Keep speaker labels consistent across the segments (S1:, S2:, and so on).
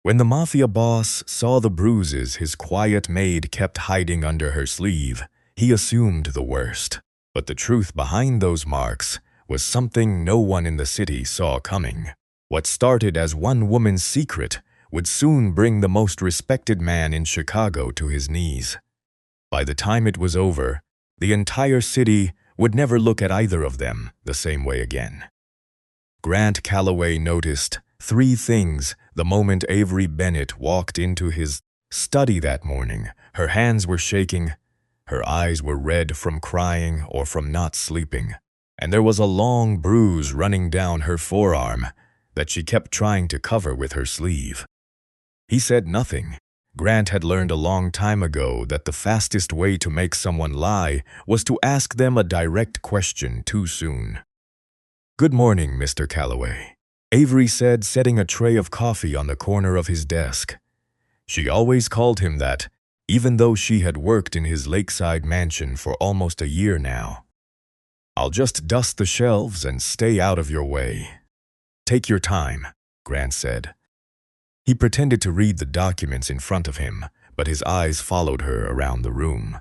S1: When the Mafia boss saw the bruises his quiet maid kept hiding under her sleeve, he assumed the worst. But the truth behind those marks was something no one in the city saw coming. What started as one woman's secret would soon bring the most respected man in Chicago to his knees. By the time it was over, the entire city would never look at either of them the same way again. Grant Calloway noticed 3 things the moment Avery Bennett walked into his study that morning. Her hands were shaking, her eyes were red from crying or from not sleeping, and there was a long bruise running down her forearm that she kept trying to cover with her sleeve. He said nothing. Grant had learned a long time ago that the fastest way to make someone lie was to ask them a direct question too soon. "Good morning, Mr. Calloway," Avery said, setting a tray of coffee on the corner of his desk. She always called him that, even though she had worked in his lakeside mansion for almost a year now. "I'll just dust the shelves and stay out of your way." "Take your time," Grant said. He pretended to read the documents in front of him, but his eyes followed her around the room.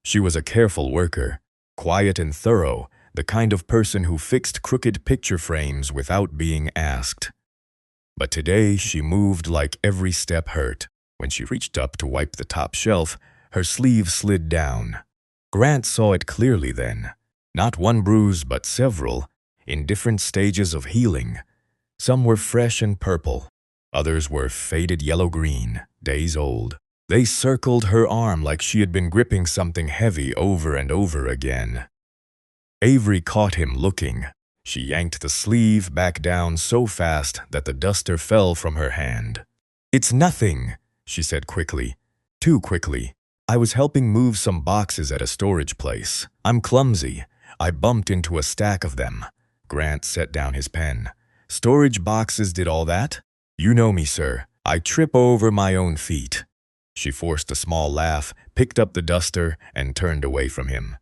S1: She was a careful worker, quiet and thorough, the kind of person who fixed crooked picture frames without being asked. But today she moved like every step hurt. When she reached up to wipe the top shelf, her sleeve slid down. Grant saw it clearly then. Not one bruise, but several, in different stages of healing. Some were fresh and purple. Others were faded yellow-green, days old. They circled her arm like she had been gripping something heavy over and over again. Avery caught him looking. She yanked the sleeve back down so fast that the duster fell from her hand. "It's nothing," she said quickly. Too quickly. "I was helping move some boxes at a storage place. I'm clumsy. I bumped into a stack of them." Grant set down his pen. "Storage boxes did all that? You know me, sir. I trip over my own feet." She forced a small laugh, picked up the duster, and turned away from him.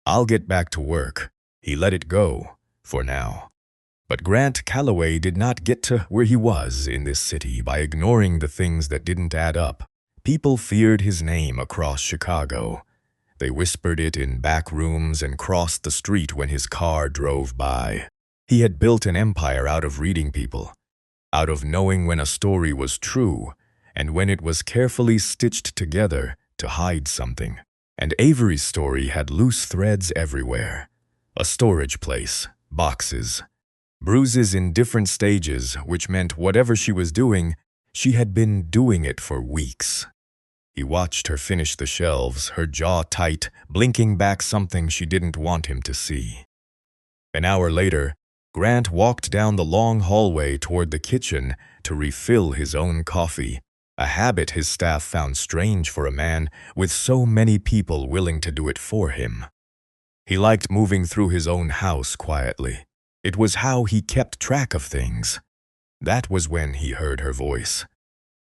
S1: "I'll get back to work." He let it go, for now. But Grant Calloway did not get to where he was in this city by ignoring the things that didn't add up. People feared his name across Chicago. They whispered it in back rooms and crossed the street when his car drove by. He had built an empire out of reading people, out of knowing when a story was true and when it was carefully stitched together to hide something. And Avery's story had loose threads everywhere. A storage place, boxes, bruises in different stages, which meant whatever she was doing, she had been doing it for weeks. He watched her finish the shelves, her jaw tight, blinking back something she didn't want him to see. An hour later, Grant walked down the long hallway toward the kitchen to refill his own coffee, a habit his staff found strange for a man with so many people willing to do it for him. He liked moving through his own house quietly. It was how he kept track of things. That was when he heard her voice.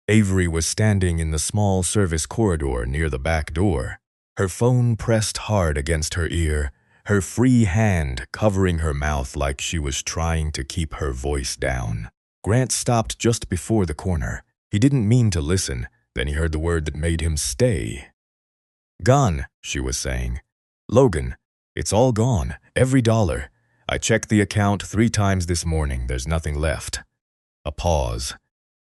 S1: Avery was standing in the small service corridor near the back door, her phone pressed hard against her ear, her free hand covering her mouth like she was trying to keep her voice down. Grant stopped just before the corner. He didn't mean to listen. Then he heard the word that made him stay. "Gone," she was saying. "Logan, it's all gone, every dollar. I checked the account 3 times this morning. There's nothing left." A pause.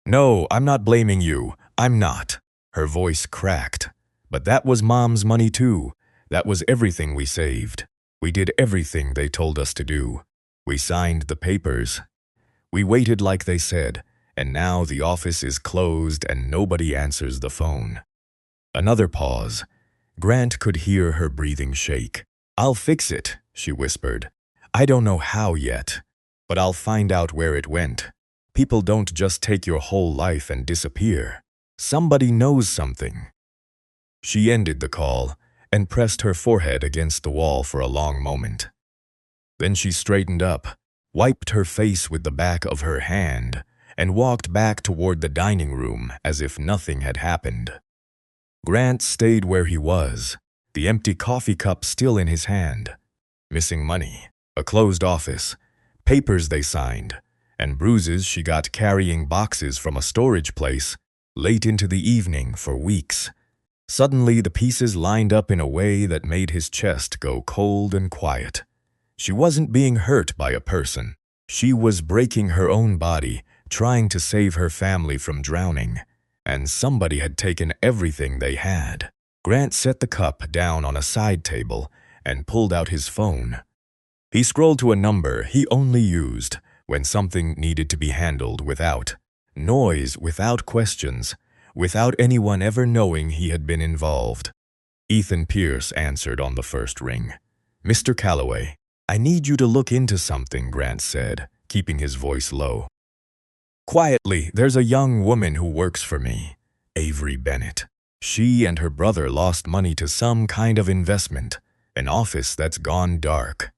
S1: "No, I'm not blaming you. I'm not." Her voice cracked. "But that was Mom's money too. That was everything we saved. We did everything they told us to do. We signed the papers. We waited like they said, and now the office is closed and nobody answers the phone." Another pause. Grant could hear her breathing shake. "I'll fix it," she whispered. "I don't know how yet, but I'll find out where it went. People don't just take your whole life and disappear. Somebody knows something." She ended the call and pressed her forehead against the wall for a long moment. Then she straightened up, wiped her face with the back of her hand, and walked back toward the dining room as if nothing had happened. Grant stayed where he was, the empty coffee cup still in his hand. Missing money, a closed office, papers they signed, and Bruises she got carrying boxes from a storage place late into the evening for weeks. Suddenly, the pieces lined up in a way that made his chest go cold and quiet. She wasn't being hurt by a person. She was breaking her own body, trying to save her family from drowning, and somebody had taken everything they had. Grant set the cup down on a side table and pulled out his phone. He scrolled to a number he only used when something needed to be handled without noise, without questions, without anyone ever knowing he had been involved. Ethan Pierce answered on the first ring. "Mr. Calloway, I need you to look into something," Grant said, keeping his voice low. "Quietly, there's a young woman who works for me, Avery Bennett. She and her brother lost money to some kind of investment, an office that's gone dark.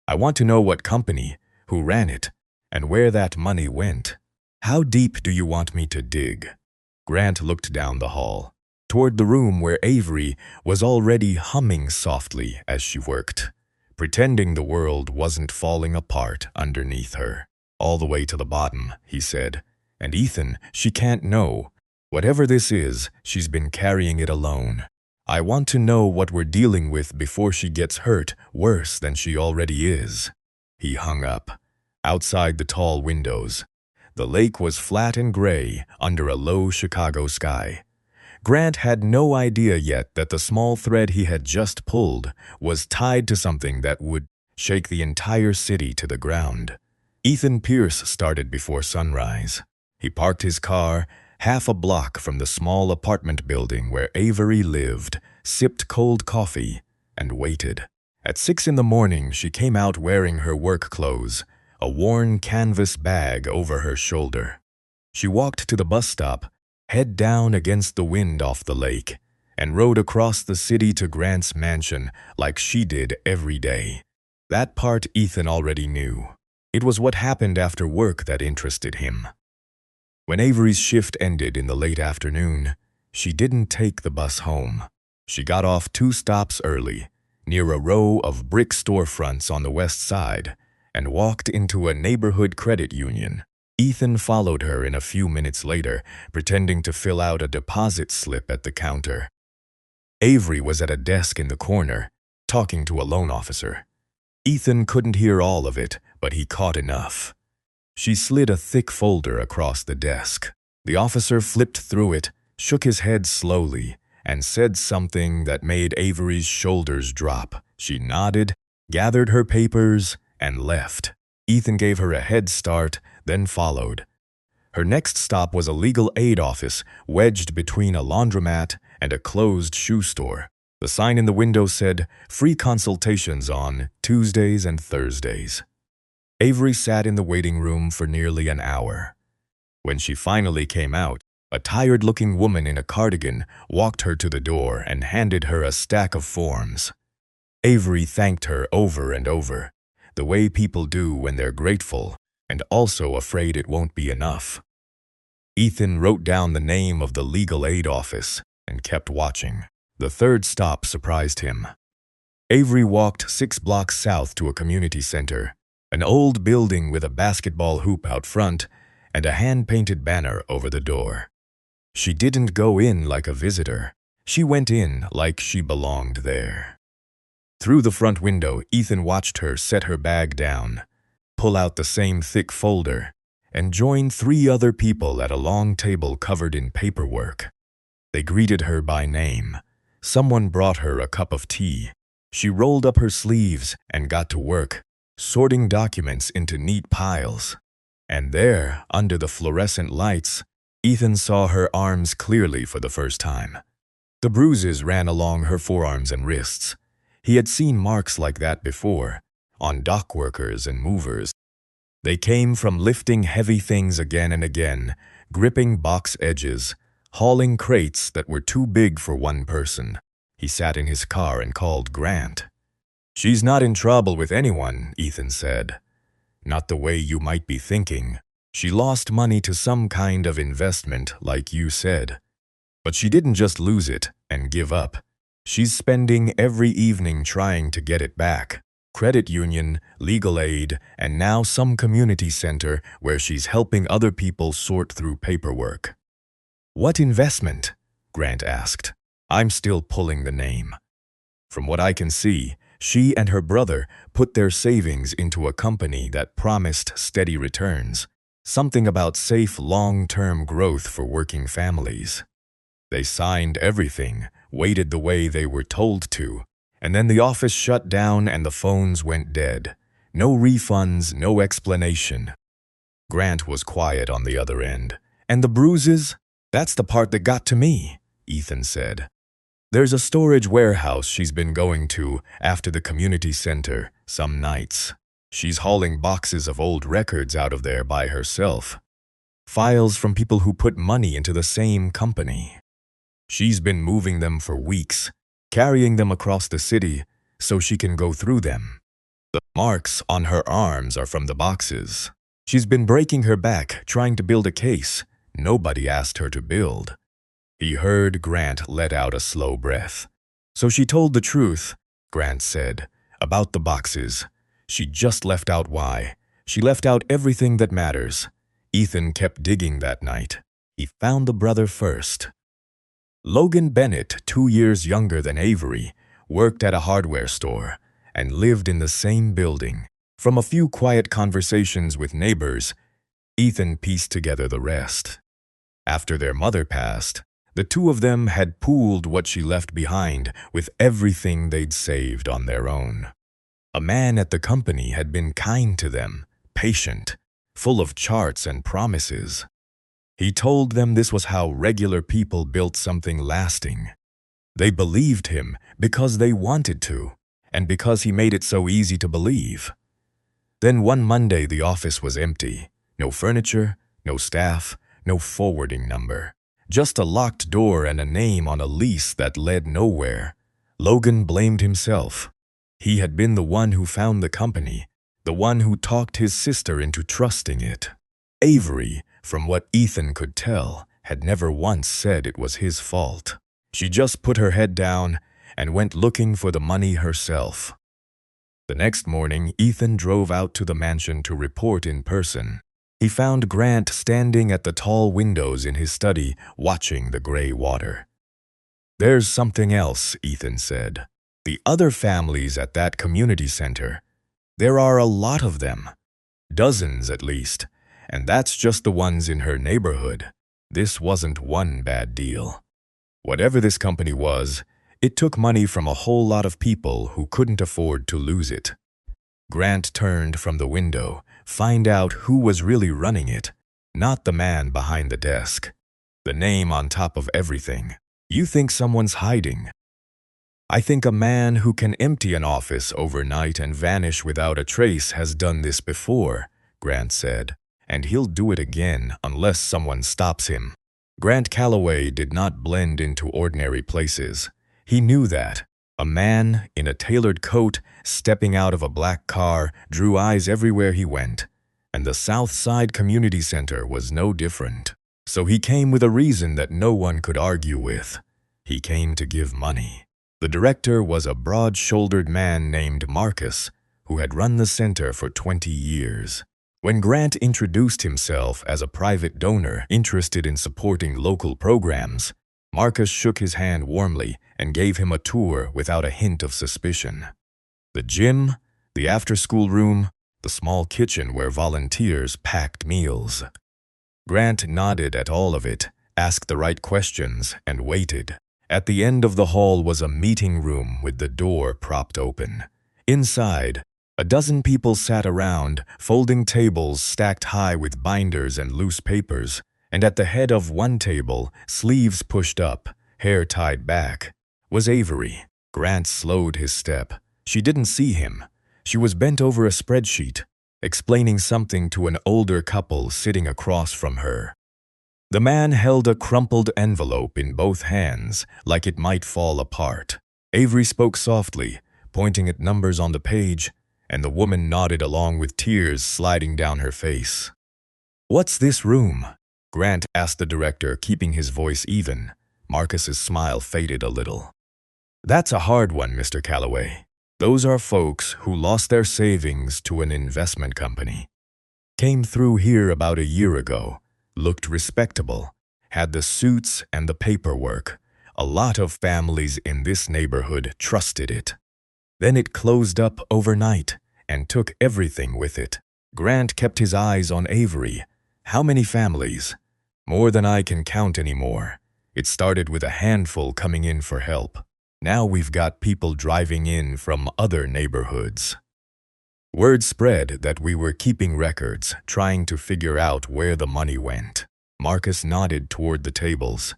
S1: I want to know what company, who ran it, and where that money went. How deep do you want me to dig?" Grant looked down the hall, toward the room where Avery was already humming softly as she worked, pretending the world wasn't falling apart underneath her. "All the way to the bottom," he said. "And Ethan, she can't know. Whatever this is, she's been carrying it alone. I want to know what we're dealing with before she gets hurt worse than she already is." He hung up. Outside the tall windows, the lake was flat and gray under a low Chicago sky. Grant had no idea yet that the small thread he had just pulled was tied to something that would shake the entire city to the ground. Ethan Pierce started before sunrise. He parked his car half a block from the small apartment building where Avery lived, sipped cold coffee, and waited. At 6 in the morning, she came out wearing her work clothes, a worn canvas bag over her shoulder. She walked to the bus stop, head down against the wind off the lake, and rode across the city to Grant's mansion like she did every day. That part Ethan already knew. It was what happened after work that interested him. When Avery's shift ended in the late afternoon, she didn't take the bus home. She got off 2 stops early, near a row of brick storefronts on the west side, and walked into a neighborhood credit union. Ethan followed her in a few minutes later, pretending to fill out a deposit slip at the counter. Avery was at a desk in the corner, talking to a loan officer. Ethan couldn't hear all of it, but he caught enough. She slid a thick folder across the desk. The officer flipped through it, shook his head slowly, and said something that made Avery's shoulders drop. She nodded, gathered her papers, and left. Ethan gave her a head start, then followed. Her next stop was a legal aid office wedged between a laundromat and a closed shoe store. The sign in the window said, "Free consultations on Tuesdays and Thursdays." Avery sat in the waiting room for nearly an hour. When she finally came out, a tired-looking woman in a cardigan walked her to the door and handed her a stack of forms. Avery thanked her over and over, the way people do when they're grateful and also afraid it won't be enough. Ethan wrote down the name of the legal aid office and kept watching. The third stop surprised him. Avery walked 6 blocks south to a community center, an old building with a basketball hoop out front and a hand-painted banner over the door. She didn't go in like a visitor. She went in like she belonged there. Through the front window, Ethan watched her set her bag down, pull out the same thick folder, and join 3 other people at a long table covered in paperwork. They greeted her by name. Someone brought her a cup of tea. She rolled up her sleeves and got to work, sorting documents into neat piles. And there, under the fluorescent lights, Ethan saw her arms clearly for the first time. The bruises ran along her forearms and wrists. He had seen marks like that before, on dock workers and movers. They came from lifting heavy things again and again, gripping box edges, hauling crates that were too big for one person. He sat in his car and called Grant. "She's not in trouble with anyone," Ethan said. "Not the way you might be thinking. She lost money to some kind of investment, like you said. But she didn't just lose it and give up. She's spending every evening trying to get it back, credit union, legal aid, and now some community center where she's helping other people sort through paperwork. "What investment?" Grant asked. "I'm still pulling the name." "From what I can see, she and her brother put their savings into a company that promised steady returns, something about safe long-term growth for working families. They signed everything, waited the way they were told to, and then the office shut down and the phones went dead. No refunds, no explanation." Grant was quiet on the other end. "And the bruises? That's the part that got to me," Ethan said. "There's a storage warehouse she's been going to after the community center some nights. She's hauling boxes of old records out of there by herself. Files from people who put money into the same company. She's been moving them for weeks, carrying them across the city so she can go through them. The marks on her arms are from the boxes. She's been breaking her back trying to build a case nobody asked her to build." He heard Grant let out a slow breath. "So she told the truth," Grant said, "about the boxes. She just left out why. She left out everything that matters." Ethan kept digging that night. He found the brother first. Logan Bennett, 2 years younger than Avery, worked at a hardware store and lived in the same building. From a few quiet conversations with neighbors, Ethan pieced together the rest. After their mother passed, the two of them had pooled what she left behind with everything they'd saved on their own. A man at the company had been kind to them, patient, full of charts and promises. He told them this was how regular people built something lasting. They believed him because they wanted to, and because he made it so easy to believe. Then one Monday the office was empty. No furniture, no staff, no forwarding number. Just a locked door and a name on a lease that led nowhere. Logan blamed himself. He had been the one who found the company, the one who talked his sister into trusting it. Avery, from what Ethan could tell, had never once said it was his fault. She just put her head down and went looking for the money herself. The next morning, Ethan drove out to the mansion to report in person. He found Grant standing at the tall windows in his study, watching the gray water. "There's something else," Ethan said. "The other families at that community center. There are a lot of them. Dozens at least. And that's just the ones in her neighborhood. This wasn't one bad deal. Whatever this company was, it took money from a whole lot of people who couldn't afford to lose it." Grant turned from the window, find out who was really running it, not the man behind the desk. The name on top of everything. "You think someone's hiding?" "I think a man who can empty an office overnight and vanish without a trace has done this before," Grant said, "and he'll do it again unless someone stops him." Grant Calloway did not blend into ordinary places. He knew that. A man in a tailored coat stepping out of a black car drew eyes everywhere he went, and the South Side Community Center was no different. So he came with a reason that no one could argue with. He came to give money. The director was a broad-shouldered man named Marcus, who had run the center for 20 years. When Grant introduced himself as a private donor interested in supporting local programs, Marcus shook his hand warmly and gave him a tour without a hint of suspicion. The gym, the after-school room, the small kitchen where volunteers packed meals. Grant nodded at all of it, asked the right questions, and waited. At the end of the hall was a meeting room with the door propped open. Inside, a dozen people sat around, folding tables stacked high with binders and loose papers, and at the head of one table, sleeves pushed up, hair tied back, was Avery. Grant slowed his step. She didn't see him. She was bent over a spreadsheet, explaining something to an older couple sitting across from her. The man held a crumpled envelope in both hands, like it might fall apart. Avery spoke softly, pointing at numbers on the page, and the woman nodded along with tears sliding down her face. "What's this room?" Grant asked the director, keeping his voice even. Marcus's smile faded a little. "That's a hard one, Mr. Calloway. Those are folks who lost their savings to an investment company. Came through here about a year ago, looked respectable, had the suits and the paperwork. A lot of families in this neighborhood trusted it. Then it closed up overnight and took everything with it. Grant kept his eyes on Avery. How many families? More than I can count anymore. It started with a handful coming in for help. Now we've got people driving in from other neighborhoods. Word spread that we were keeping records, trying to figure out where the money went. Marcus nodded toward the tables.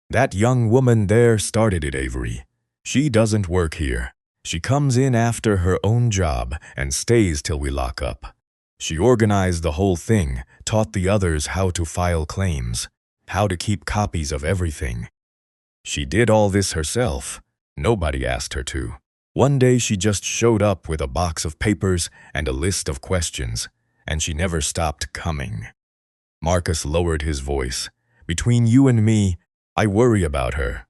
S1: That young woman there started it, Avery. She doesn't work here. She comes in after her own job and stays till we lock up. She organized the whole thing, taught the others how to file claims, how to keep copies of everything. She did all this herself. Nobody asked her to. One day she just showed up with a box of papers and a list of questions, and she never stopped coming. Marcus lowered his voice. Between you and me, I worry about her.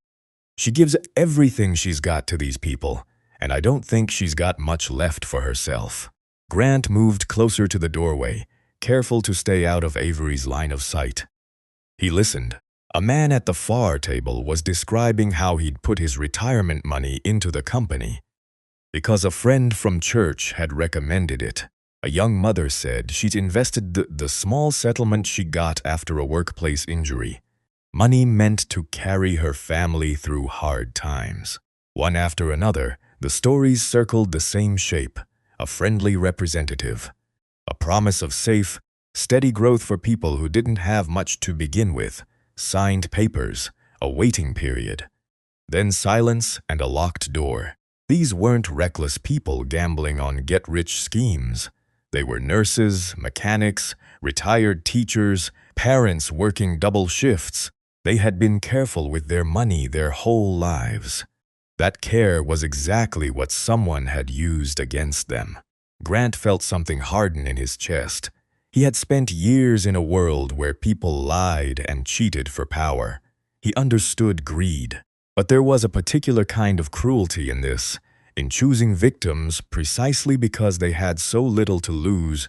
S1: She gives everything she's got to these people, and I don't think she's got much left for herself. Grant moved closer to the doorway, careful to stay out of Avery's line of sight. He listened. A man at the far table was describing how he'd put his retirement money into the company because a friend from church had recommended it. A young mother said she'd invested the small settlement she got after a workplace injury. Money meant to carry her family through hard times. One after another, the stories circled the same shape, a friendly representative, a promise of safe, steady growth for people who didn't have much to begin with, signed papers, a waiting period, then silence and a locked door. These weren't reckless people gambling on get-rich schemes. They were nurses, mechanics, retired teachers, parents working double shifts. They had been careful with their money their whole lives. That care was exactly what someone had used against them. Grant felt something harden in his chest. He had spent years in a world where people lied and cheated for power. He understood greed. But there was a particular kind of cruelty in this, in choosing victims precisely because they had so little to lose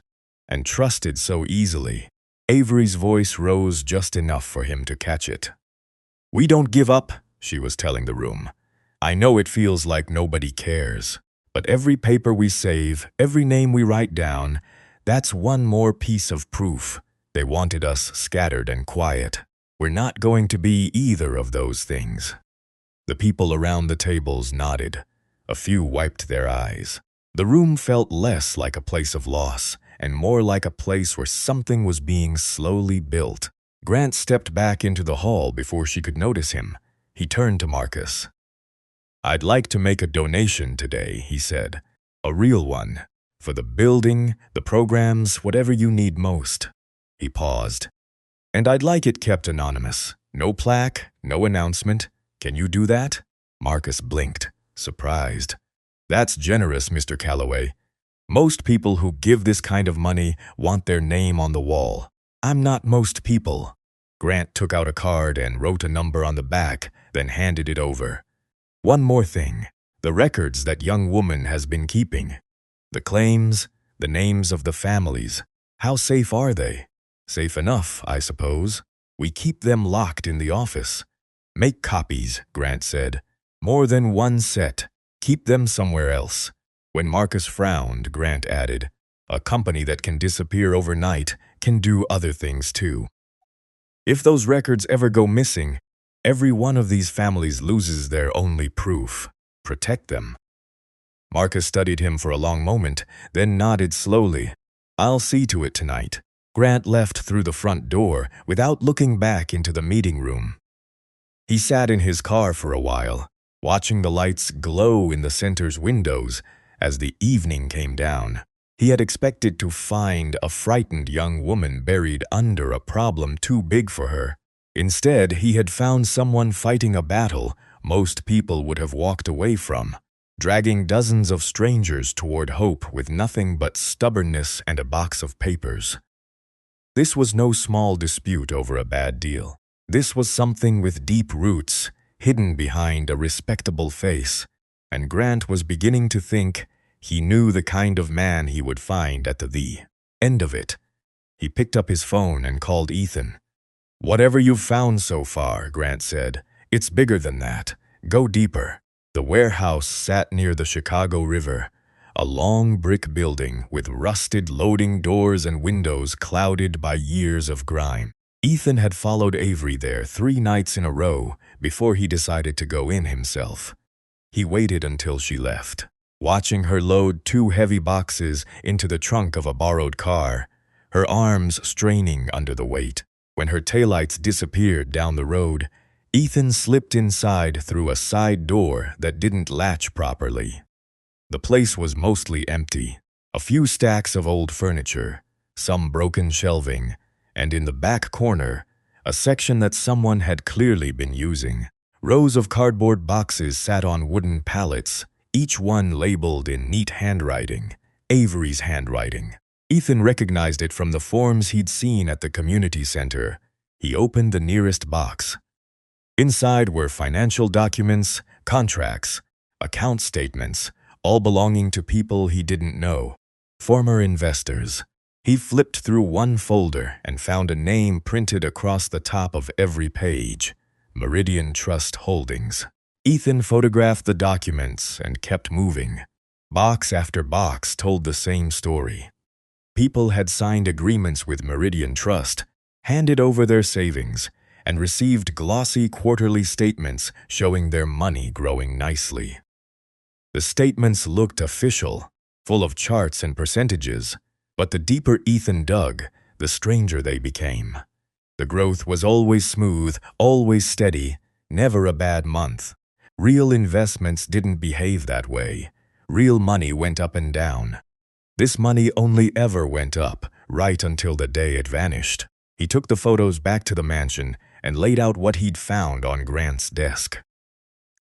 S1: and trusted so easily. Avery's voice rose just enough for him to catch it. "We don't give up," she was telling the room. "I know it feels like nobody cares, but every paper we save, every name we write down, that's one more piece of proof. They wanted us scattered and quiet. We're not going to be either of those things." The people around the tables nodded. A few wiped their eyes. The room felt less like a place of loss and more like a place where something was being slowly built. Grant stepped back into the hall before she could notice him. He turned to Marcus. "I'd like to make a donation today," he said. "A real one. For the building, the programs, whatever you need most." He paused. "And I'd like it kept anonymous. No plaque, no announcement. Can you do that?" Marcus blinked, surprised. "That's generous, Mr. Calloway. Most people who give this kind of money want their name on the wall. I'm not most people." Grant took out a card and wrote a number on the back, then handed it over. "One more thing. The records that young woman has been keeping. The claims, the names of the families. How safe are they?" "Safe enough, I suppose. We keep them locked in the office." "Make copies," Grant said. "More than one set. Keep them somewhere else." When Marcus frowned, Grant added, "A company that can disappear overnight can do other things too. If those records ever go missing, every one of these families loses their only proof. Protect them." Marcus studied him for a long moment, then nodded slowly. "I'll see to it tonight." Grant left through the front door without looking back into the meeting room. He sat in his car for a while, watching the lights glow in the center's windows as the evening came down. He had expected to find a frightened young woman buried under a problem too big for her. Instead, he had found someone fighting a battle most people would have walked away from, dragging dozens of strangers toward hope with nothing but stubbornness and a box of papers. This was no small dispute over a bad deal. This was something with deep roots, hidden behind a respectable face. and Grant was beginning to think he knew the kind of man he would find at the end of it. He picked up his phone and called Ethan. "Whatever you've found so far," Grant said, "it's bigger than that. Go deeper." The warehouse sat near the Chicago River, a long brick building with rusted loading doors and windows clouded by years of grime. Ethan had followed Avery there 3 nights in a row before he decided to go in himself. He waited until she left, watching her load 2 heavy boxes into the trunk of a borrowed car, her arms straining under the weight. When her taillights disappeared down the road, Ethan slipped inside through a side door that didn't latch properly. The place was mostly empty. A few stacks of old furniture, some broken shelving, and in the back corner, a section that someone had clearly been using. Rows of cardboard boxes sat on wooden pallets, each one labeled in neat handwriting, Avery's handwriting. Ethan recognized it from the forms he'd seen at the community center. He opened the nearest box. Inside were financial documents, contracts, account statements, all belonging to people he didn't know, former investors. He flipped through one folder and found a name printed across the top of every page: Meridian Trust Holdings. Ethan photographed the documents and kept moving. Box after box told the same story. People had signed agreements with Meridian Trust, handed over their savings, and received glossy quarterly statements showing their money growing nicely. The statements looked official, full of charts and percentages, but the deeper Ethan dug, the stranger they became. The growth was always smooth, always steady, never a bad month. Real investments didn't behave that way. Real money went up and down. This money only ever went up, right until the day it vanished. He took the photos back to the mansion and laid out what he'd found on Grant's desk.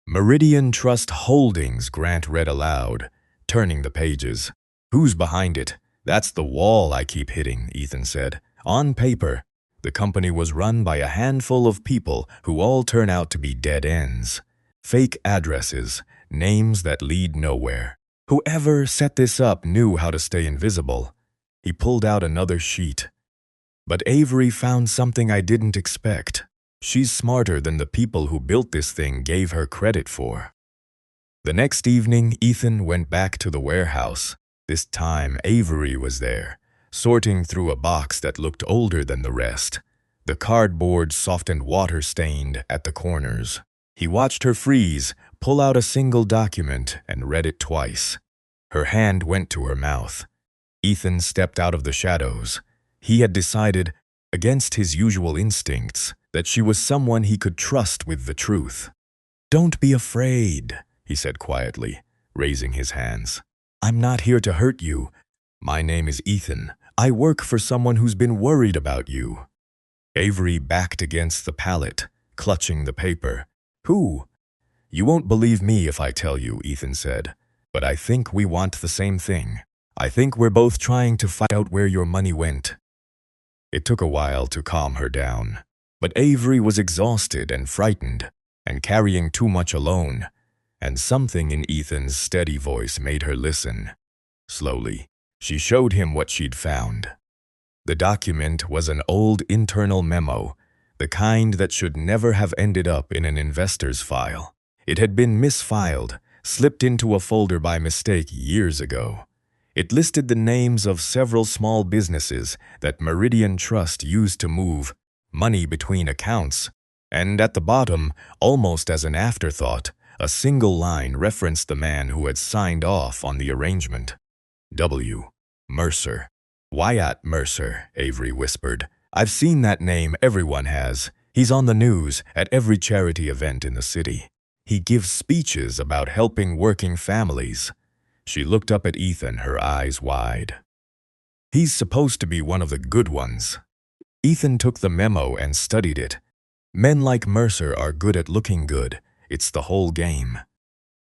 S1: Meridian Trust Holdings, Grant read aloud, turning the pages. "Who's behind it? That's the wall I keep hitting," Ethan said. "On paper, the company was run by a handful of people who all turn out to be dead ends. Fake addresses, names that lead nowhere. Whoever set this up knew how to stay invisible." He pulled out another sheet. "But Avery found something I didn't expect. She's smarter than the people who built this thing gave her credit for." The next evening, Ethan went back to the warehouse. This time, Avery was there, sorting through a box that looked older than the rest, the cardboard soft and water-stained at the corners. He watched her freeze, pull out a single document, and read it twice. Her hand went to her mouth. Ethan stepped out of the shadows. He had decided, against his usual instincts, that she was someone he could trust with the truth. "Don't be afraid," he said quietly, raising his hands. "I'm not here to hurt you. My name is Ethan. I work for someone who's been worried about you." Avery backed against the pallet, clutching the paper. "Who?" "You won't believe me if I tell you," Ethan said. "But I think we want the same thing. I think we're both trying to find out where your money went." It took a while to calm her down. But Avery was exhausted and frightened, and carrying too much alone, and something in Ethan's steady voice made her listen. Slowly, she showed him what she'd found. The document was an old internal memo, the kind that should never have ended up in an investor's file. It had been misfiled, slipped into a folder by mistake years ago. It listed the names of several small businesses that Meridian Trust used to move money between accounts, and at the bottom, almost as an afterthought, a single line referenced the man who had signed off on the arrangement. W. Mercer. "Wyatt Mercer," Avery whispered. "I've seen that name, everyone has. He's on the news at every charity event in the city. He gives speeches about helping working families." She looked up at Ethan, her eyes wide. "He's supposed to be one of the good ones." Ethan took the memo and studied it. Men like Mercer are good at looking good. It's the whole game.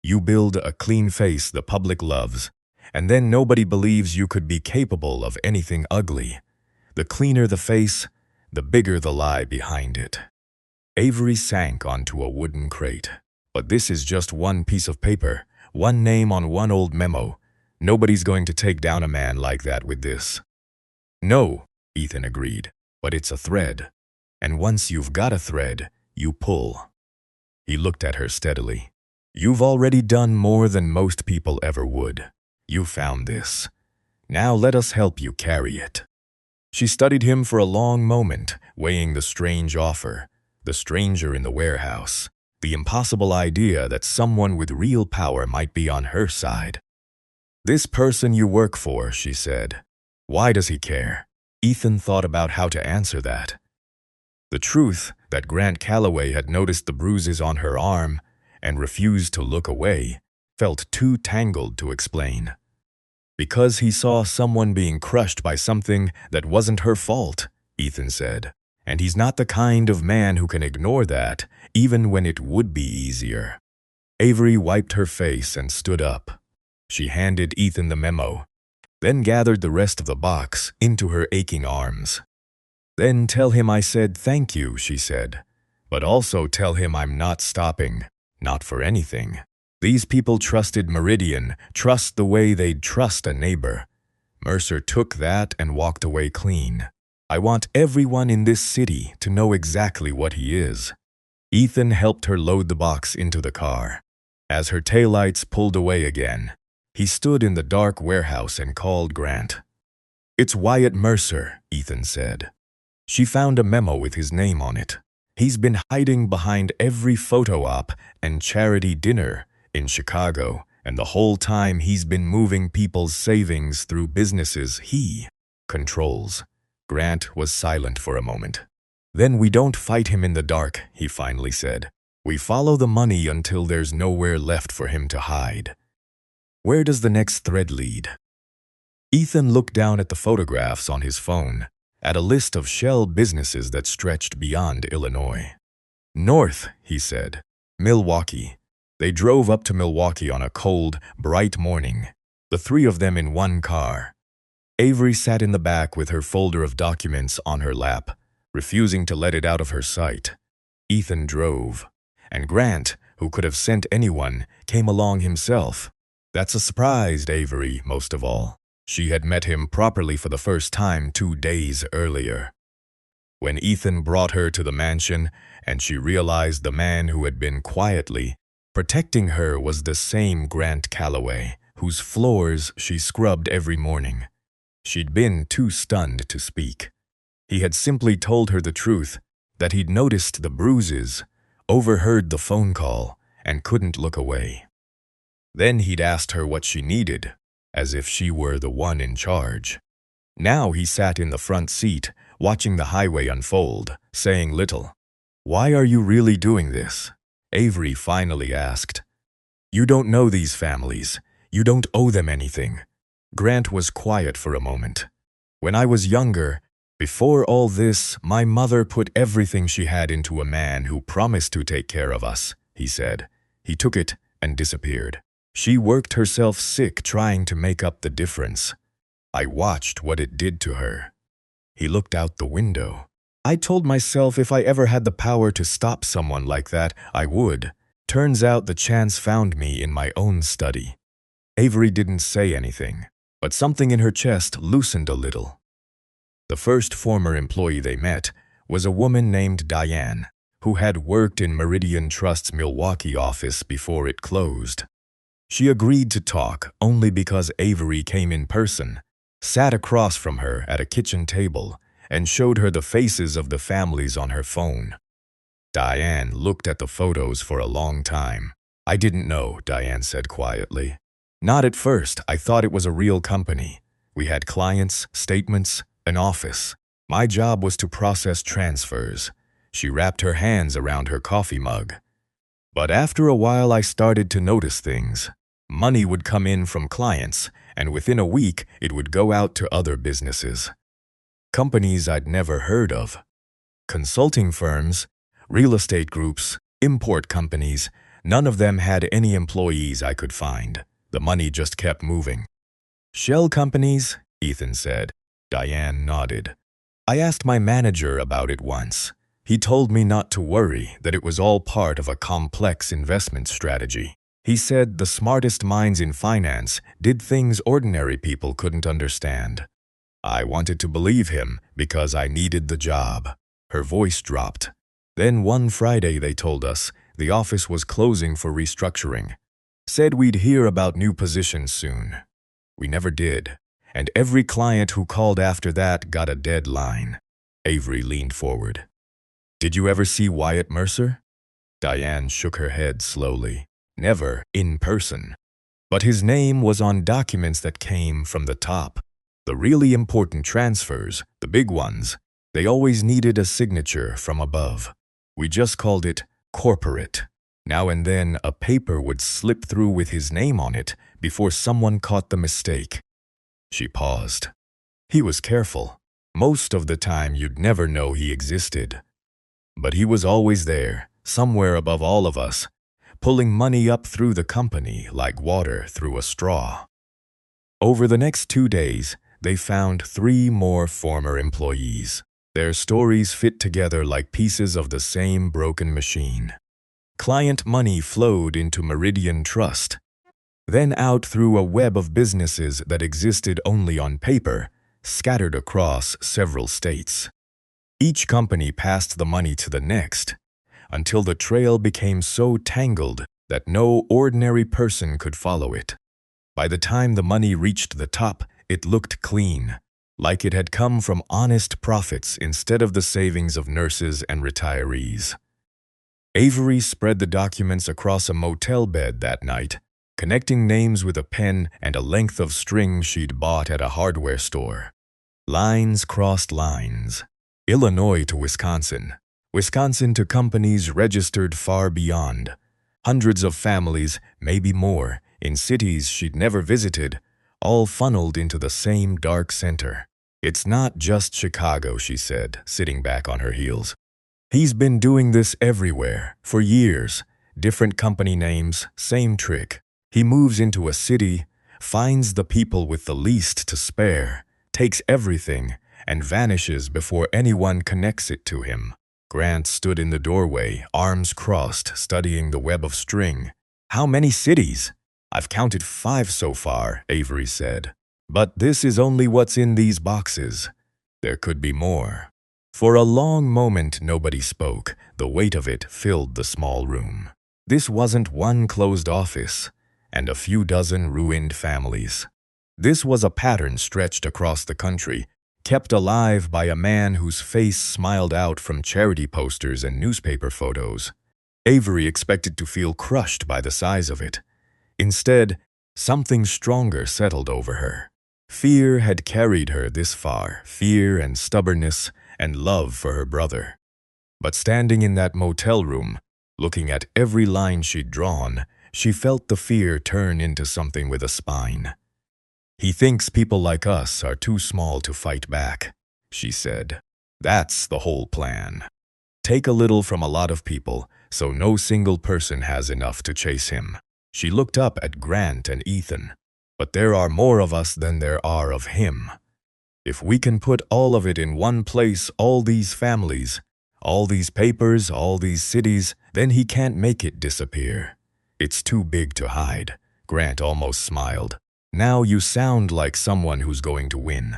S1: You build a clean face the public loves, and then nobody believes you could be capable of anything ugly. The cleaner the face, the bigger the lie behind it. Avery sank onto a wooden crate. "But this is just one piece of paper. One name on one old memo. Nobody's going to take down a man like that with this. No, Ethan agreed, but it's a thread. And once you've got a thread, you pull. He looked at her steadily. You've already done more than most people ever would. You found this. Now let us help you carry it. She studied him for a long moment, weighing the strange offer, the stranger in the warehouse, the impossible idea that someone with real power might be on her side. This person you work for, she said. Why does he care? Ethan thought about how to answer that. The truth that Grant Calloway had noticed the bruises on her arm and refused to look away felt too tangled to explain. Because he saw someone being crushed by something that wasn't her fault, Ethan said, and he's not the kind of man who can ignore that, even when it would be easier. Avery wiped her face and stood up. She handed Ethan the memo, then gathered the rest of the box into her aching arms. Then tell him I said thank you, she said, but also tell him I'm not stopping, not for anything. These people trusted Meridian, trust the way they'd trust a neighbor. Mercer took that and walked away clean. I want everyone in this city to know exactly what he is. Ethan helped her load the box into the car. As her taillights pulled away again, he stood in the dark warehouse and called Grant. It's Wyatt Mercer, Ethan said. She found a memo with his name on it. He's been hiding behind every photo op and charity dinner in Chicago, and the whole time he's been moving people's savings through businesses he controls. Grant was silent for a moment. Then we don't fight him in the dark, he finally said. We follow the money until there's nowhere left for him to hide. Where does the next thread lead? Ethan looked down at the photographs on his phone, at a list of shell businesses that stretched beyond Illinois. North, he said. Milwaukee. They drove up to Milwaukee on a cold, bright morning, the three of them in one car. Avery sat in the back with her folder of documents on her lap, refusing to let it out of her sight. Ethan drove, and Grant, who could have sent anyone, came along himself. That's a surprise, Avery, most of all. She had met him properly for the first time 2 days earlier. When Ethan brought her to the mansion and she realized the man who had been quietly protecting her was the same Grant Calloway, whose floors she scrubbed every morning, she'd been too stunned to speak. He had simply told her the truth, that he'd noticed the bruises, overheard the phone call, and couldn't look away. Then he'd asked her what she needed, as if she were the one in charge. Now he sat in the front seat, watching the highway unfold, saying little. Why are you really doing this? Avery finally asked. You don't know these families. You don't owe them anything. Grant was quiet for a moment. When I was younger, before all this, my mother put everything she had into a man who promised to take care of us, he said. He took it and disappeared. She worked herself sick trying to make up the difference. I watched what it did to her. He looked out the window. I told myself if I ever had the power to stop someone like that, I would. Turns out the chance found me in my own study. Avery didn't say anything, but something in her chest loosened a little. The first former employee they met was a woman named Diane, who had worked in Meridian Trust's Milwaukee office before it closed. She agreed to talk only because Avery came in person, sat across from her at a kitchen table, and showed her the faces of the families on her phone. Diane looked at the photos for a long time. I didn't know, Diane said quietly. Not at first. I thought it was a real company. We had clients, statements, an office. My job was to process transfers. She wrapped her hands around her coffee mug. But after a while I started to notice things. Money would come in from clients, and within a week it would go out to other businesses. Companies I'd never heard of. Consulting firms, real estate groups, import companies, none of them had any employees I could find. The money just kept moving. Shell companies, Ethan said. Diane nodded. I asked my manager about it once. He told me not to worry, that it was all part of a complex investment strategy. He said the smartest minds in finance did things ordinary people couldn't understand. I wanted to believe him because I needed the job. Her voice dropped. Then one Friday they told us the office was closing for restructuring. Said we'd hear about new positions soon. We never did, and every client who called after that got a deadline. Avery leaned forward. Did you ever see Wyatt Mercer? Diane shook her head slowly. Never in person. But his name was on documents that came from the top. The really important transfers, the big ones, they always needed a signature from above. We just called it corporate. Now and then a paper would slip through with his name on it before someone caught the mistake. She paused. He was careful. Most of the time you'd never know he existed. But he was always there, somewhere above all of us, pulling money up through the company like water through a straw. Over the next 2 days, they found 3 more former employees. Their stories fit together like pieces of the same broken machine. Client money flowed into Meridian Trust, then out through a web of businesses that existed only on paper, scattered across several states. Each company passed the money to the next, until the trail became so tangled that no ordinary person could follow it. By the time the money reached the top, it looked clean, like it had come from honest profits instead of the savings of nurses and retirees. Avery spread the documents across a motel bed that night, connecting names with a pen and a length of string she'd bought at a hardware store. Lines crossed lines. Illinois to Wisconsin. Wisconsin to companies registered far beyond. Hundreds of families, maybe more, in cities she'd never visited, all funneled into the same dark center. It's not just Chicago, she said, sitting back on her heels. He's been doing this everywhere, for years. Different company names, same trick. He moves into a city, finds the people with the least to spare, takes everything, and vanishes before anyone connects it to him. Grant stood in the doorway, arms crossed, studying the web of string. How many cities? I've counted 5 so far, Avery said. But this is only what's in these boxes. There could be more. For a long moment nobody spoke. The weight of it filled the small room. This wasn't one closed office and a few dozen ruined families. This was a pattern stretched across the country, kept alive by a man whose face smiled out from charity posters and newspaper photos. Avery expected to feel crushed by the size of it. Instead, something stronger settled over her. Fear had carried her this far, fear and stubbornness and love for her brother. But standing in that motel room, looking at every line she'd drawn, she felt the fear turn into something with a spine. He thinks people like us are too small to fight back, she said. That's the whole plan. Take a little from a lot of people, so no single person has enough to chase him. She looked up at Grant and Ethan. But there are more of us than there are of him. If we can put all of it in one place, all these families, all these papers, all these cities, then he can't make it disappear. It's too big to hide. Grant almost smiled. Now you sound like someone who's going to win.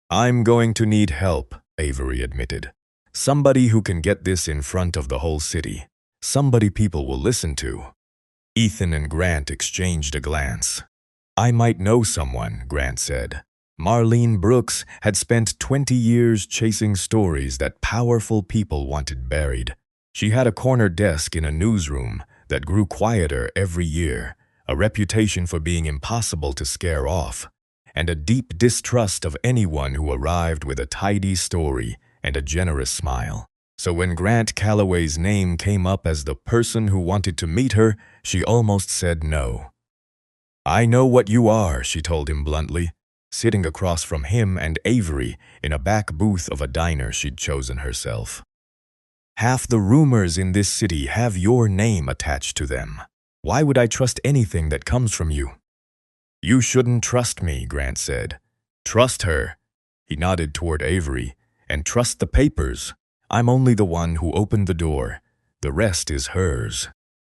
S1: I'm going to need help, Avery admitted. Somebody who can get this in front of the whole city. Somebody people will listen to. Ethan and Grant exchanged a glance. I might know someone, Grant said. Marlene Brooks had spent 20 years chasing stories that powerful people wanted buried. She had a corner desk in a newsroom that grew quieter every year, a reputation for being impossible to scare off, and a deep distrust of anyone who arrived with a tidy story and a generous smile. So when Grant Calloway's name came up as the person who wanted to meet her, she almost said no. I know what you are, she told him bluntly, sitting across from him and Avery in a back booth of a diner she'd chosen herself. Half the rumors in this city have your name attached to them. Why would I trust anything that comes from you? You shouldn't trust me, Grant said. Trust her. He nodded toward Avery. And trust the papers. I'm only the one who opened the door. The rest is hers.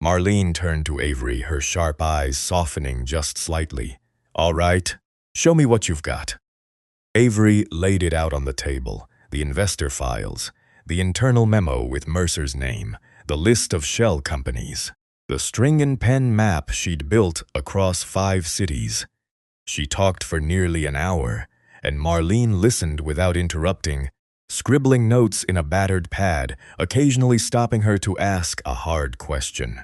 S1: Marlene turned to Avery, her sharp eyes softening just slightly. All right, show me what you've got. Avery laid it out on the table, the investor files, the internal memo with Mercer's name, the list of shell companies, the string and pen map she'd built across 5 cities. She talked for nearly an hour, and Marlene listened without interrupting, scribbling notes in a battered pad, occasionally stopping her to ask a hard question.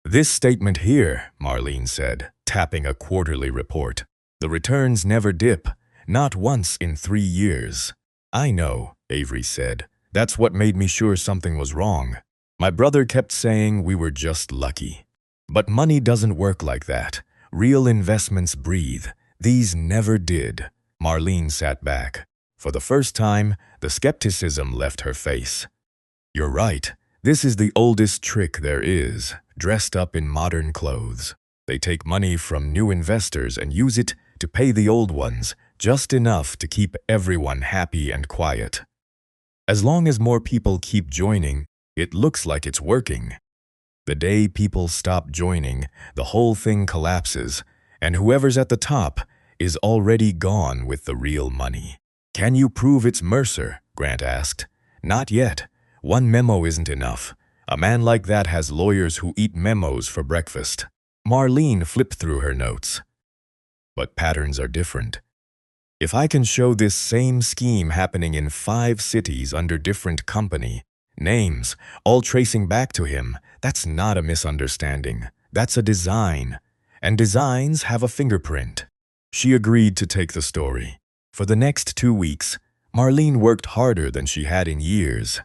S1: This statement here, Marlene said, tapping a quarterly report. The returns never dip, not once in 3 years. I know, Avery said. That's what made me sure something was wrong. My brother kept saying we were just lucky. But money doesn't work like that. Real investments breathe. These never did. Marlene sat back. For the first time, the skepticism left her face. You're right. This is the oldest trick there is, dressed up in modern clothes. They take money from new investors and use it to pay the old ones, just enough to keep everyone happy and quiet. As long as more people keep joining, it looks like it's working. The day people stop joining, the whole thing collapses, and whoever's at the top is already gone with the real money. Can you prove it's Mercer? Grant asked. Not yet. One memo isn't enough. A man like that has lawyers who eat memos for breakfast. Marlene flipped through her notes. But patterns are different. If I can show this same scheme happening in 5 cities under different company names, all tracing back to him, that's not a misunderstanding. That's a design. And designs have a fingerprint. She agreed to take the story. For the next 2 weeks, Marlene worked harder than she had in years.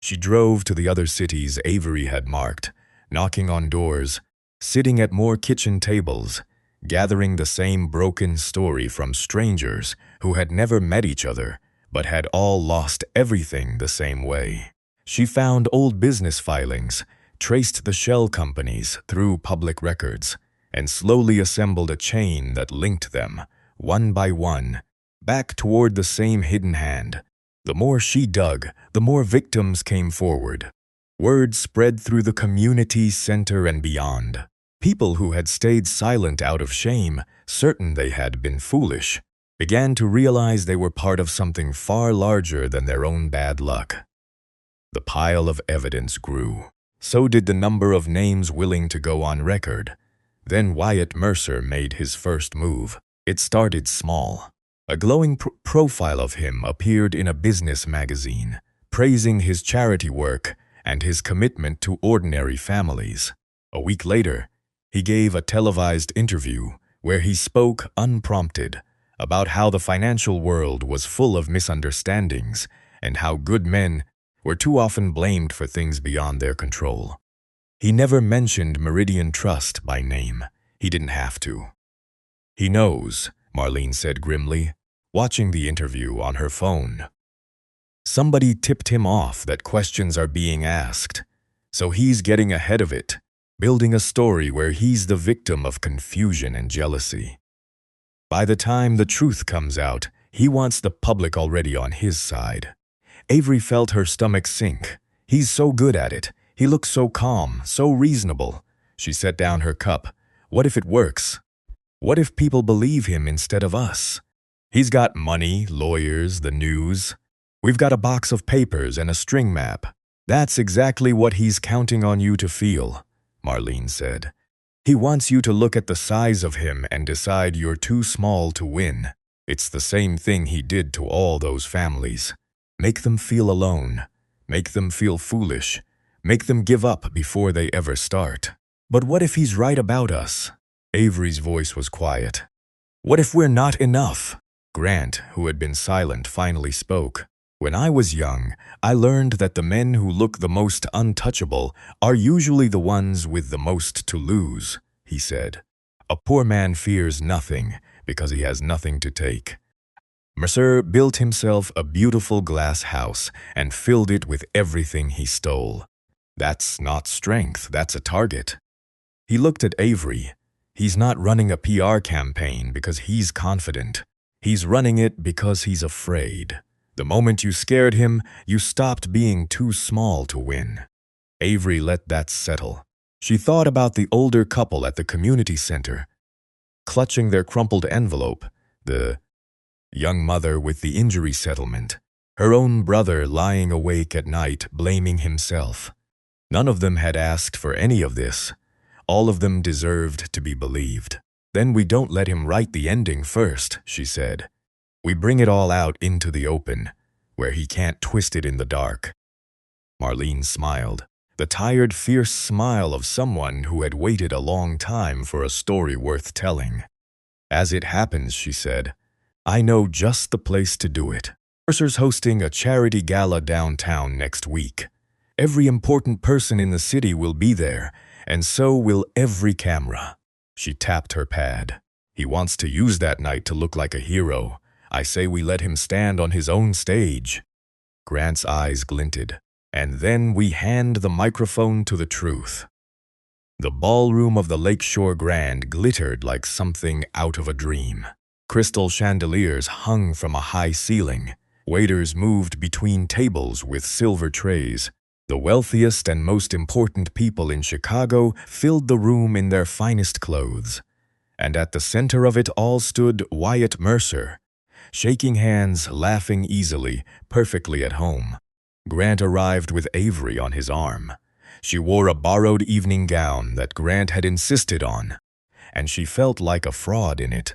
S1: She drove to the other cities Avery had marked, knocking on doors, sitting at more kitchen tables, gathering the same broken story from strangers who had never met each other, but had all lost everything the same way. She found old business filings, traced the shell companies through public records, and slowly assembled a chain that linked them, one by one, back toward the same hidden hand. The more she dug, the more victims came forward. Word spread through the community center and beyond. People who had stayed silent out of shame, certain they had been foolish, began to realize they were part of something far larger than their own bad luck. The pile of evidence grew. So did the number of names willing to go on record. Then Wyatt Mercer made his first move. It started small. A glowing profile of him appeared in a business magazine, praising his charity work and his commitment to ordinary families. A week later, he gave a televised interview where he spoke unprompted about how the financial world was full of misunderstandings and how good men were too often blamed for things beyond their control. He never mentioned Meridian Trust by name. He didn't have to. He knows, Marlene said grimly, watching the interview on her phone. Somebody tipped him off that questions are being asked, so he's getting ahead of it, building a story where he's the victim of confusion and jealousy. By the time the truth comes out, he wants the public already on his side. Avery felt her stomach sink. He's so good at it. He looks so calm, so reasonable. She set down her cup. What if it works? What if people believe him instead of us? He's got money, lawyers, the news. We've got a box of papers and a string map. That's exactly what he's counting on you to feel, Marlene said. He wants you to look at the size of him and decide you're too small to win. It's the same thing he did to all those families. Make them feel alone. Make them feel foolish. Make them give up before they ever start. But what if he's right about us? Avery's voice was quiet. What if we're not enough? Grant, who had been silent, finally spoke. When I was young, I learned that the men who look the most untouchable are usually the ones with the most to lose, he said. A poor man fears nothing because he has nothing to take. Mercer built himself a beautiful glass house and filled it with everything he stole. That's not strength, that's a target. He looked at Avery. He's not running a PR campaign because he's confident. He's running it because he's afraid. The moment you scared him, you stopped being too small to win. Avery let that settle. She thought about the older couple at the community center, clutching their crumpled envelope, the young mother with the injury settlement, her own brother lying awake at night blaming himself. None of them had asked for any of this. All of them deserved to be believed. Then we don't let him write the ending first, she said. We bring it all out into the open, where he can't twist it in the dark. Marlene smiled, the tired, fierce smile of someone who had waited a long time for a story worth telling. As it happens, she said, I know just the place to do it. Mercer's hosting a charity gala downtown next week. Every important person in the city will be there, and so will every camera. She tapped her pad. He wants to use that night to look like a hero. I say we let him stand on his own stage. Grant's eyes glinted. And then we hand the microphone to the truth. The ballroom of the Lakeshore Grand glittered like something out of a dream. Crystal chandeliers hung from a high ceiling. Waiters moved between tables with silver trays. The wealthiest and most important people in Chicago filled the room in their finest clothes. And at the center of it all stood Wyatt Mercer, shaking hands, laughing easily, perfectly at home. Grant arrived with Avery on his arm. She wore a borrowed evening gown that Grant had insisted on, and she felt like a fraud in it.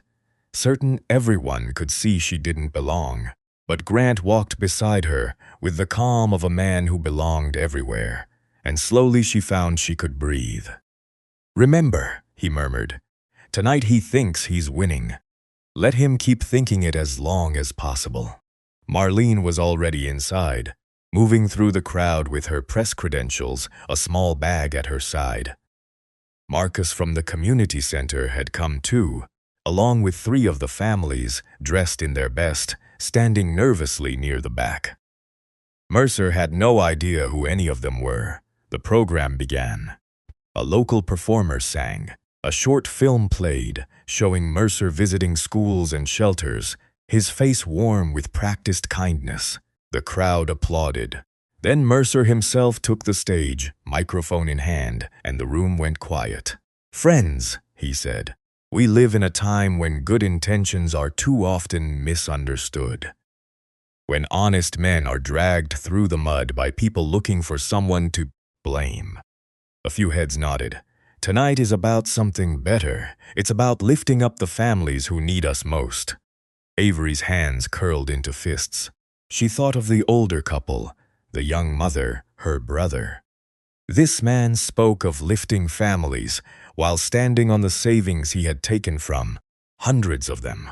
S1: Certain everyone could see she didn't belong. But Grant walked beside her with the calm of a man who belonged everywhere, and slowly she found she could breathe. Remember, he murmured, tonight he thinks he's winning. Let him keep thinking it as long as possible. Marlene was already inside, moving through the crowd with her press credentials, a small bag at her side. Marcus from the community center had come too, along with 3 of the families, dressed in their best, standing nervously near the back. Mercer had no idea who any of them were. The program began. A local performer sang. A short film played, showing Mercer visiting schools and shelters, his face warm with practiced kindness. The crowd applauded. Then Mercer himself took the stage, microphone in hand, and the room went quiet. Friends, he said, we live in a time when good intentions are too often misunderstood. When honest men are dragged through the mud by people looking for someone to blame. A few heads nodded. Tonight is about something better. It's about lifting up the families who need us most. Avery's hands curled into fists. She thought of the older couple, the young mother, her brother. This man spoke of lifting families while standing on the savings he had taken from, hundreds of them.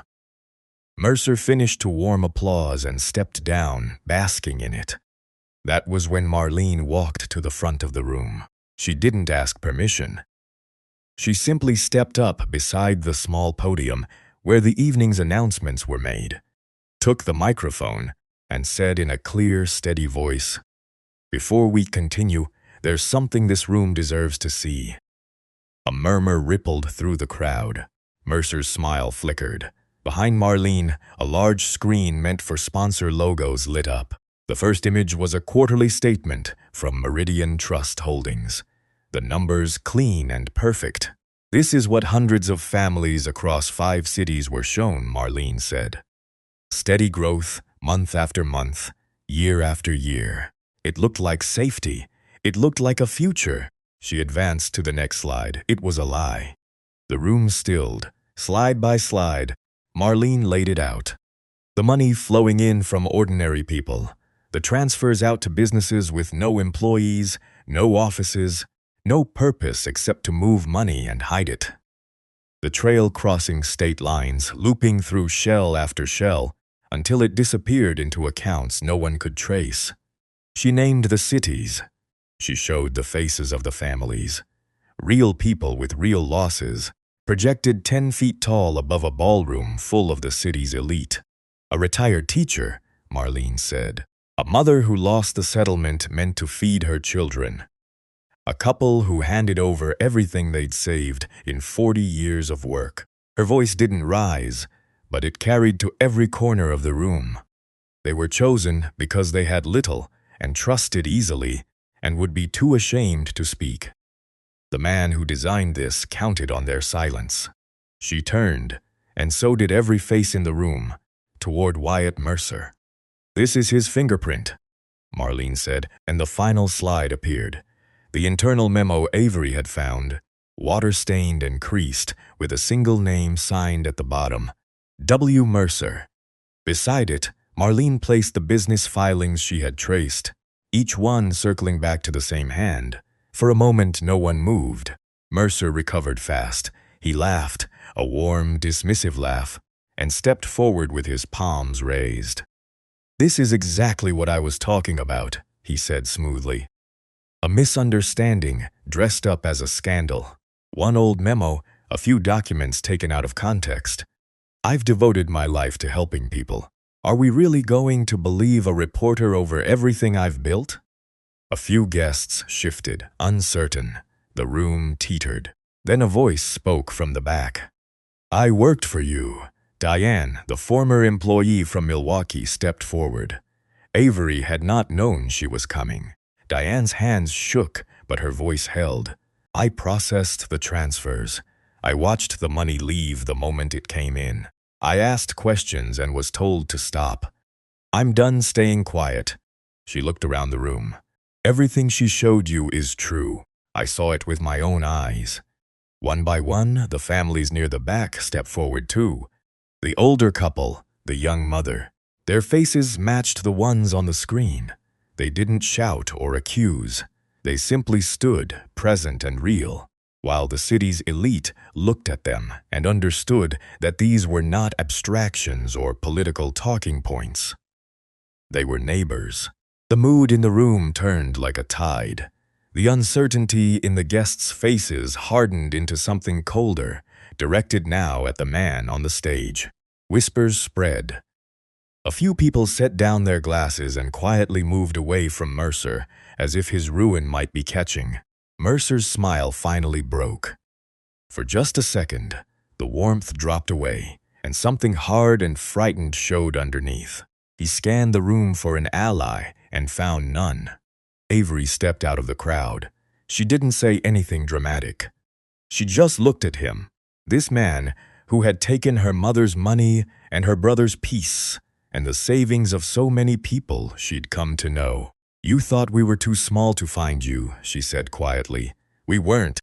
S1: Mercer finished to warm applause and stepped down, basking in it. That was when Marlene walked to the front of the room. She didn't ask permission. She simply stepped up beside the small podium where the evening's announcements were made, took the microphone, and said in a clear, steady voice, "Before we continue, there's something this room deserves to see." A murmur rippled through the crowd. Mercer's smile flickered. Behind Marlene, a large screen meant for sponsor logos lit up. The first image was a quarterly statement from Meridian Trust Holdings. The numbers clean and perfect. "This is what hundreds of families across 5 cities were shown," Marlene said. Steady growth, month after month, year after year. It looked like safety. It looked like a future. She advanced to the next slide. It was a lie. The room stilled. Slide by slide, Marlene laid it out. The money flowing in from ordinary people. The transfers out to businesses with no employees, no offices, no purpose except to move money and hide it. The trail crossing state lines, looping through shell after shell, until it disappeared into accounts no one could trace. She named the cities. She showed the faces of the families. Real people with real losses, projected 10 feet tall above a ballroom full of the city's elite. A retired teacher, Marlene said. A mother who lost the settlement meant to feed her children. A couple who handed over everything they'd saved in 40 years of work. Her voice didn't rise, but it carried to every corner of the room. They were chosen because they had little and trusted easily and would be too ashamed to speak. The man who designed this counted on their silence. She turned, and so did every face in the room, toward Wyatt Mercer. "This is his fingerprint," Marlene said, and the final slide appeared. The internal memo Avery had found, water-stained and creased, with a single name signed at the bottom, W. Mercer. Beside it, Marlene placed the business filings she had traced, each one circling back to the same hand. For a moment, no one moved. Mercer recovered fast. He laughed, a warm, dismissive laugh, and stepped forward with his palms raised. "This is exactly what I was talking about," he said smoothly. "A misunderstanding dressed up as a scandal. One old memo, a few documents taken out of context. I've devoted my life to helping people. Are we really going to believe a reporter over everything I've built?" A few guests shifted, uncertain. The room teetered. Then a voice spoke from the back. "I worked for you." Diane, the former employee from Milwaukee, stepped forward. Avery had not known she was coming. Diane's hands shook, but her voice held. "I processed the transfers. I watched the money leave the moment it came in. I asked questions and was told to stop. I'm done staying quiet." She looked around the room. "Everything she showed you is true. I saw it with my own eyes." One by one, the families near the back stepped forward too. The older couple, the young mother. Their faces matched the ones on the screen. They didn't shout or accuse. They simply stood, present and real, while the city's elite looked at them and understood that these were not abstractions or political talking points. They were neighbors. The mood in the room turned like a tide. The uncertainty in the guests' faces hardened into something colder, directed now at the man on the stage. Whispers spread. A few people set down their glasses and quietly moved away from Mercer, as if his ruin might be catching. Mercer's smile finally broke. For just a second, the warmth dropped away, and something hard and frightened showed underneath. He scanned the room for an ally and found none. Avery stepped out of the crowd. She didn't say anything dramatic. She just looked at him, this man who had taken her mother's money and her brother's peace, and the savings of so many people she'd come to know. "You thought we were too small to find you," she said quietly. "We weren't."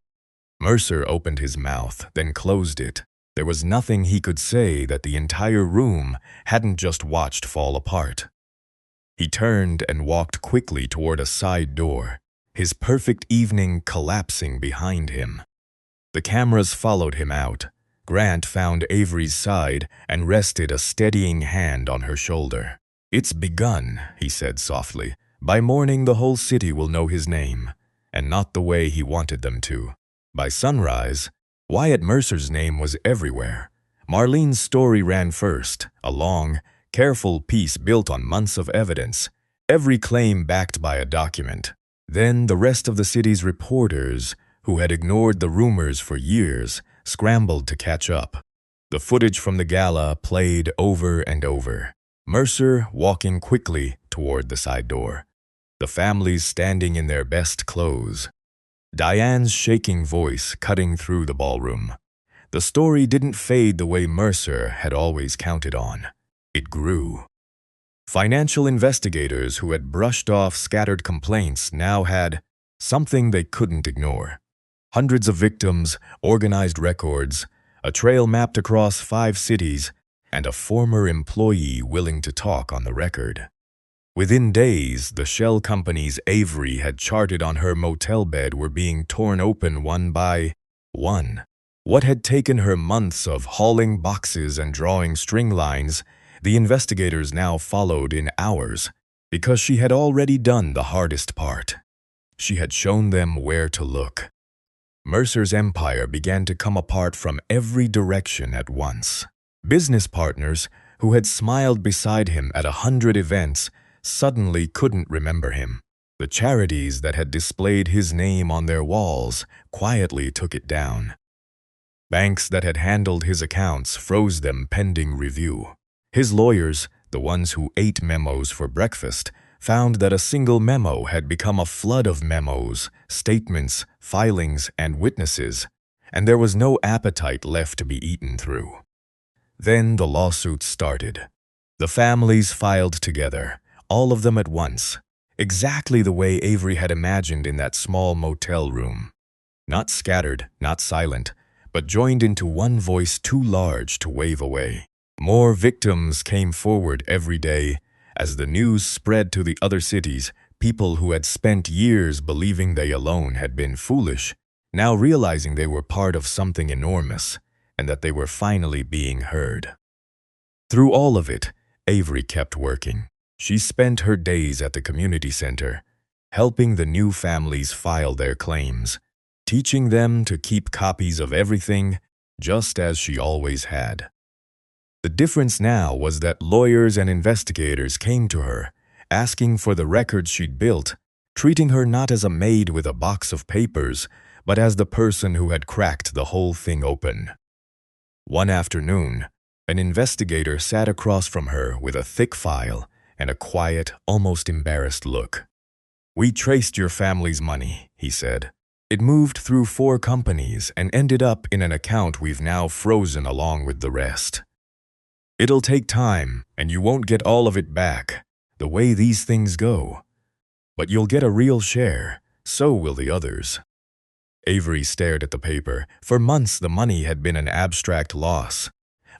S1: Mercer opened his mouth, then closed it. There was nothing he could say that the entire room hadn't just watched fall apart. He turned and walked quickly toward a side door, his perfect evening collapsing behind him. The cameras followed him out. Grant found Avery's side and rested a steadying hand on her shoulder. "It's begun," he said softly. "By morning the whole city will know his name, and not the way he wanted them to." By sunrise, Wyatt Mercer's name was everywhere. Marlene's story ran first, a long, careful piece built on months of evidence, every claim backed by a document. Then the rest of the city's reporters, who had ignored the rumors for years, scrambled to catch up. The footage from the gala played over and over. Mercer walking quickly toward the side door. The families standing in their best clothes. Diane's shaking voice cutting through the ballroom. The story didn't fade the way Mercer had always counted on. It grew. Financial investigators who had brushed off scattered complaints now had something they couldn't ignore. Hundreds of victims, organized records, a trail mapped across 5 cities, and a former employee willing to talk on the record. Within days, the shell companies Avery had charted on her motel bed were being torn open one by one. What had taken her months of hauling boxes and drawing string lines, the investigators now followed in hours, because she had already done the hardest part. She had shown them where to look. Mercer's empire began to come apart from every direction at once. Business partners who had smiled beside him at 100 events suddenly couldn't remember him. The charities that had displayed his name on their walls quietly took it down. Banks that had handled his accounts froze them pending review. His lawyers, the ones who ate memos for breakfast, found that a single memo had become a flood of memos, statements, filings, and witnesses, and there was no appetite left to be eaten through. Then the lawsuits started. The families filed together, all of them at once, exactly the way Avery had imagined in that small motel room. Not scattered, not silent, but joined into one voice too large to wave away. More victims came forward every day. As the news spread to the other cities, people who had spent years believing they alone had been foolish, now realizing they were part of something enormous, and that they were finally being heard. Through all of it, Avery kept working. She spent her days at the community center, helping the new families file their claims, teaching them to keep copies of everything just as she always had. The difference now was that lawyers and investigators came to her, asking for the records she'd built, treating her not as a maid with a box of papers, but as the person who had cracked the whole thing open. One afternoon, an investigator sat across from her with a thick file and a quiet, almost embarrassed look. "We traced your family's money," he said. "It moved through 4 companies and ended up in an account we've now frozen along with the rest. It'll take time, and you won't get all of it back, the way these things go. But you'll get a real share, so will the others." Avery stared at the paper. For months the money had been an abstract loss,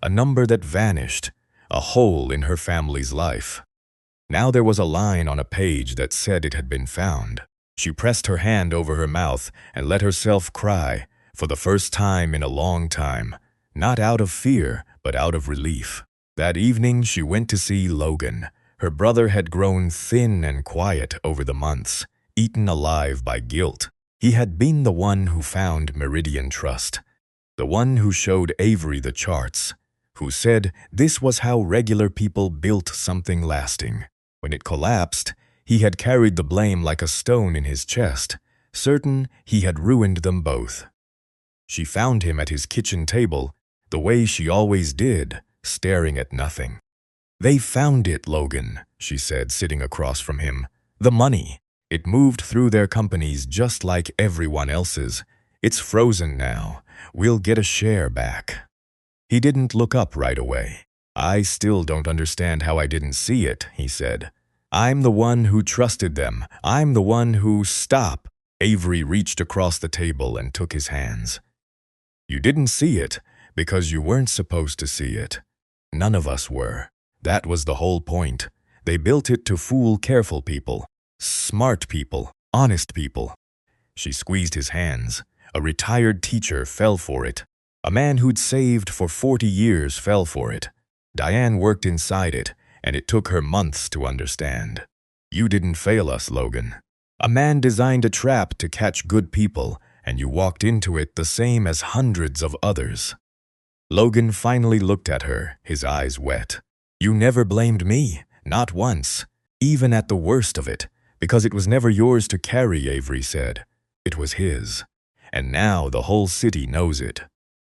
S1: a number that vanished, a hole in her family's life. Now there was a line on a page that said it had been found. She pressed her hand over her mouth and let herself cry, for the first time in a long time, not out of fear, but out of relief. That evening she went to see Logan. Her brother had grown thin and quiet over the months, eaten alive by guilt. He had been the one who found Meridian Trust, the one who showed Avery the charts, who said this was how regular people built something lasting. When it collapsed, he had carried the blame like a stone in his chest, certain he had ruined them both. She found him at his kitchen table, the way she always did, staring at nothing. "They found it, Logan," she said, sitting across from him. "The money. It moved through their companies just like everyone else's. It's frozen now. We'll get a share back." He didn't look up right away. "I still don't understand how I didn't see it," he said. "I'm the one who trusted them. I'm the one who—" "Stop!" Avery reached across the table and took his hands. "You didn't see it because you weren't supposed to see it. None of us were. That was the whole point. They built it to fool careful people, smart people, honest people." She squeezed his hands. A retired teacher fell for it. A man who'd saved for 40 years fell for it. Diane worked inside it, and it took her months to understand. "You didn't fail us, Logan. A man designed a trap to catch good people, and you walked into it the same as hundreds of others." Logan finally looked at her, his eyes wet. "You never blamed me, not once, even at the worst of it, because it was never yours to carry," Avery said. "It was his. And now the whole city knows it."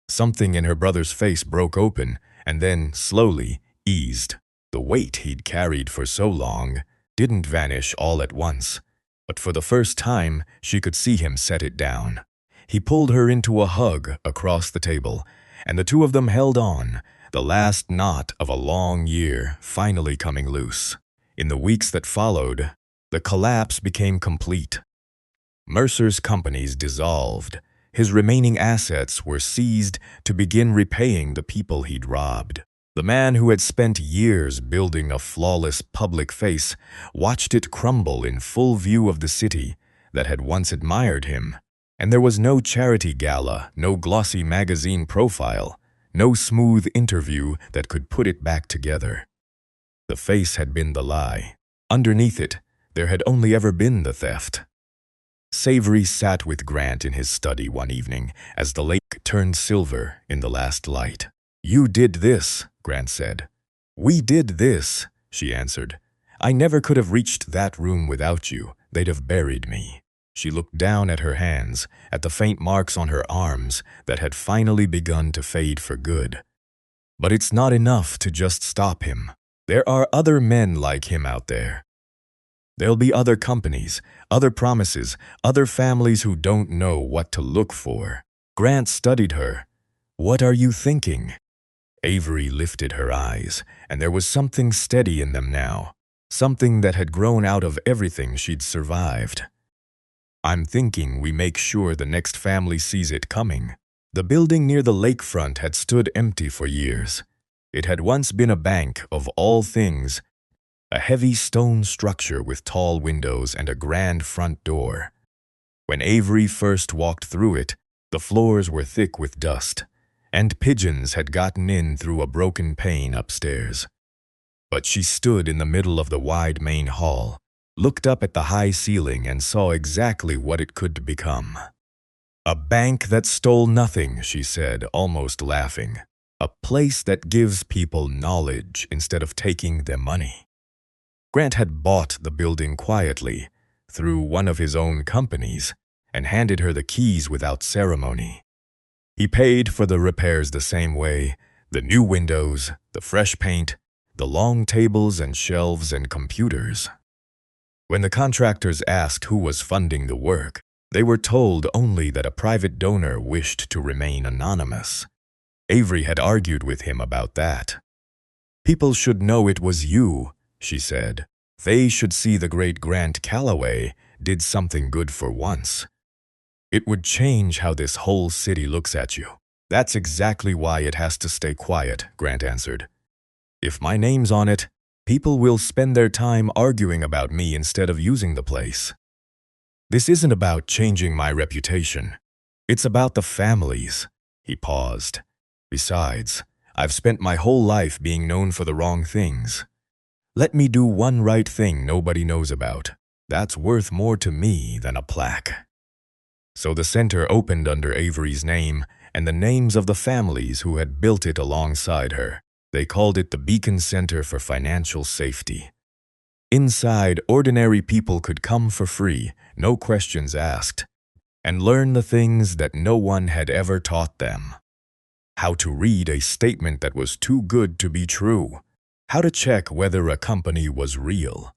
S1: Something in her brother's face broke open, and then, slowly, eased. The weight he'd carried for so long didn't vanish all at once, but for the first time she could see him set it down. He pulled her into a hug across the table, and the two of them held on, the last knot of a long year finally coming loose. In the weeks that followed, the collapse became complete. Mercer's companies dissolved. His remaining assets were seized to begin repaying the people he'd robbed. The man who had spent years building a flawless public face watched it crumble in full view of the city that had once admired him. And there was no charity gala, no glossy magazine profile, no smooth interview that could put it back together. The face had been the lie. Underneath it, there had only ever been the theft. Savory sat with Grant in his study one evening as the lake turned silver in the last light. "You did this," Grant said. "We did this," she answered. "I never could have reached that room without you. They'd have buried me." She looked down at her hands, at the faint marks on her arms that had finally begun to fade for good. "But it's not enough to just stop him. There are other men like him out there." There'll be other companies, other promises, other families who don't know what to look for. Grant studied her. What are you thinking? Avery lifted her eyes, and there was something steady in them now, something that had grown out of everything she'd survived. I'm thinking we make sure the next family sees it coming. The building near the lakefront had stood empty for years. It had once been a bank of all things, a heavy stone structure with tall windows and a grand front door. When Avery first walked through it, the floors were thick with dust, and pigeons had gotten in through a broken pane upstairs. But she stood in the middle of the wide main hall, looked up at the high ceiling and saw exactly what it could become. A bank that stole nothing, she said, almost laughing. A place that gives people knowledge instead of taking their money. Grant had bought the building quietly, through one of his own companies, and handed her the keys without ceremony. He paid for the repairs the same way, the new windows, the fresh paint, the long tables and shelves and computers. When the contractors asked who was funding the work, they were told only that a private donor wished to remain anonymous. Avery had argued with him about that. People should know it was you, she said. They should see the great Grant Calloway did something good for once. It would change how this whole city looks at you. That's exactly why it has to stay quiet, Grant answered. If my name's on it, people will spend their time arguing about me instead of using the place. This isn't about changing my reputation. It's about the families. He paused. Besides, I've spent my whole life being known for the wrong things. Let me do one right thing nobody knows about. That's worth more to me than a plaque. So the center opened under Avery's name and the names of the families who had built it alongside her. They called it the Beacon Center for Financial Safety. Inside, ordinary people could come for free, no questions asked, and learn the things that no one had ever taught them. How to read a statement that was too good to be true. How to check whether a company was real.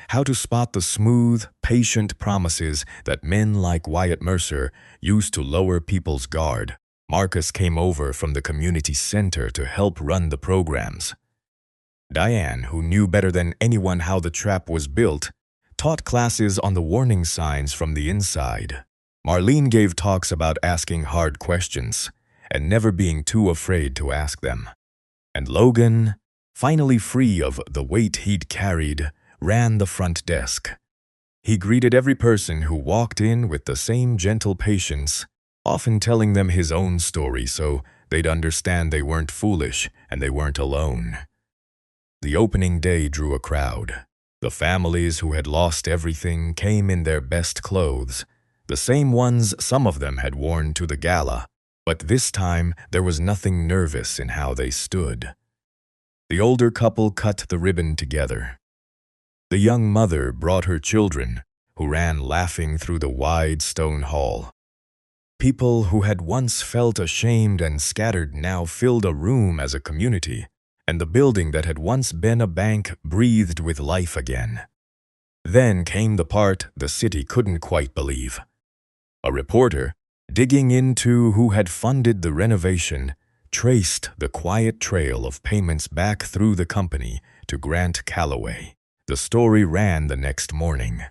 S1: How to spot the smooth, patient promises that men like Wyatt Mercer used to lower people's guard. Marcus came over from the community center to help run the programs. Diane, who knew better than anyone how the trap was built, taught classes on the warning signs from the inside. Marlene gave talks about asking hard questions and never being too afraid to ask them. And Logan, finally free of the weight he'd carried, ran the front desk. He greeted every person who walked in with the same gentle patience, often telling them his own story so they'd understand they weren't foolish and they weren't alone. The opening day drew a crowd. The families who had lost everything came in their best clothes, the same ones some of them had worn to the gala, but this time there was nothing nervous in how they stood. The older couple cut the ribbon together. The young mother brought her children, who ran laughing through the wide stone hall. People who had once felt ashamed and scattered now filled a room as a community, and the building that had once been a bank breathed with life again. Then came the part the city couldn't quite believe. A reporter, digging into who had funded the renovation, traced the quiet trail of payments back through the company to Grant Calloway. The story ran the next morning.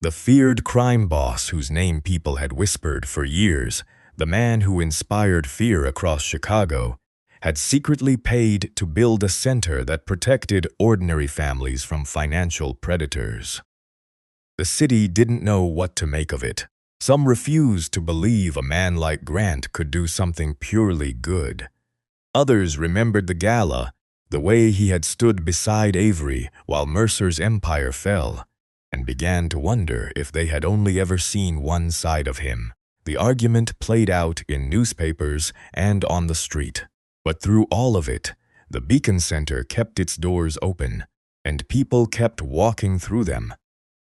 S1: The feared crime boss whose name people had whispered for years, the man who inspired fear across Chicago, had secretly paid to build a center that protected ordinary families from financial predators. The city didn't know what to make of it. Some refused to believe a man like Grant could do something purely good. Others remembered the gala, the way he had stood beside Avery while Mercer's empire fell, and began to wonder if they had only ever seen one side of him. The argument played out in newspapers and on the street. But through all of it, the Beacon Center kept its doors open, and people kept walking through them,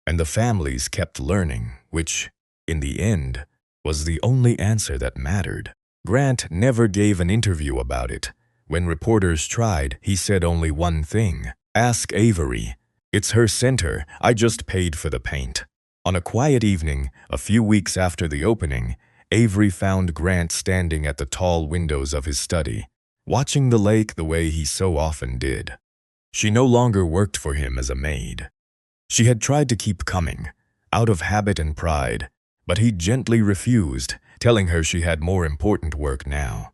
S1: and the families kept learning, which, in the end, was the only answer that mattered. Grant never gave an interview about it. When reporters tried, he said only one thing: ask Avery. It's her center. I just paid for the paint. On a quiet evening, a few weeks after the opening, Avery found Grant standing at the tall windows of his study, watching the lake the way he so often did. She no longer worked for him as a maid. She had tried to keep coming, out of habit and pride, but he gently refused, telling her she had more important work now.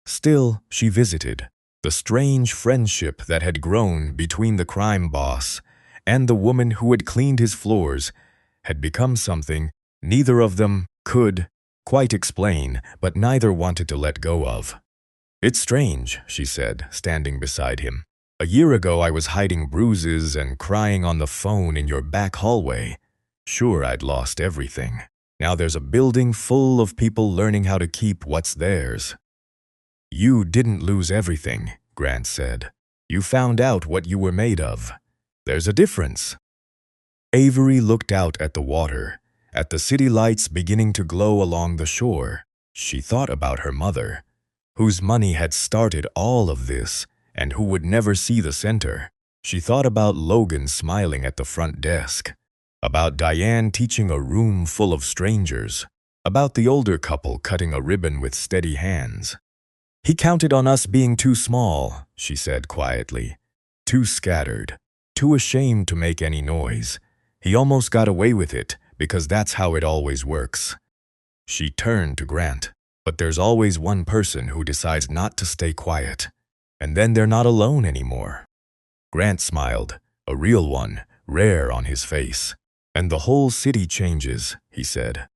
S1: Still, she visited. The strange friendship that had grown between the crime boss and the woman who had cleaned his floors had become something neither of them could quite explain, but neither wanted to let go of. "It's strange," she said, standing beside him. "A year ago I was hiding bruises and crying on the phone in your back hallway. Sure, I'd lost everything. Now there's a building full of people learning how to keep what's theirs." "You didn't lose everything," Grant said. "You found out what you were made of. There's a difference." Avery looked out at the water, at the city lights beginning to glow along the shore. She thought about her mother, whose money had started all of this and who would never see the center. She thought about Logan smiling at the front desk, about Diane teaching a room full of strangers, about the older couple cutting a ribbon with steady hands. "He counted on us being too small," she said quietly, "too scattered, too ashamed to make any noise. He almost got away with it, because that's how it always works." She turned to Grant. "But there's always one person who decides not to stay quiet, and then they're not alone anymore." Grant smiled, a real one, rare on his face. "And the whole city changes," he said.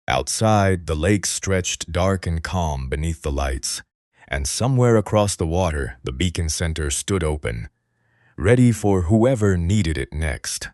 S1: Outside, the lake stretched dark and calm beneath the lights, and somewhere across the water, the beacon center stood open, ready for whoever needed it next.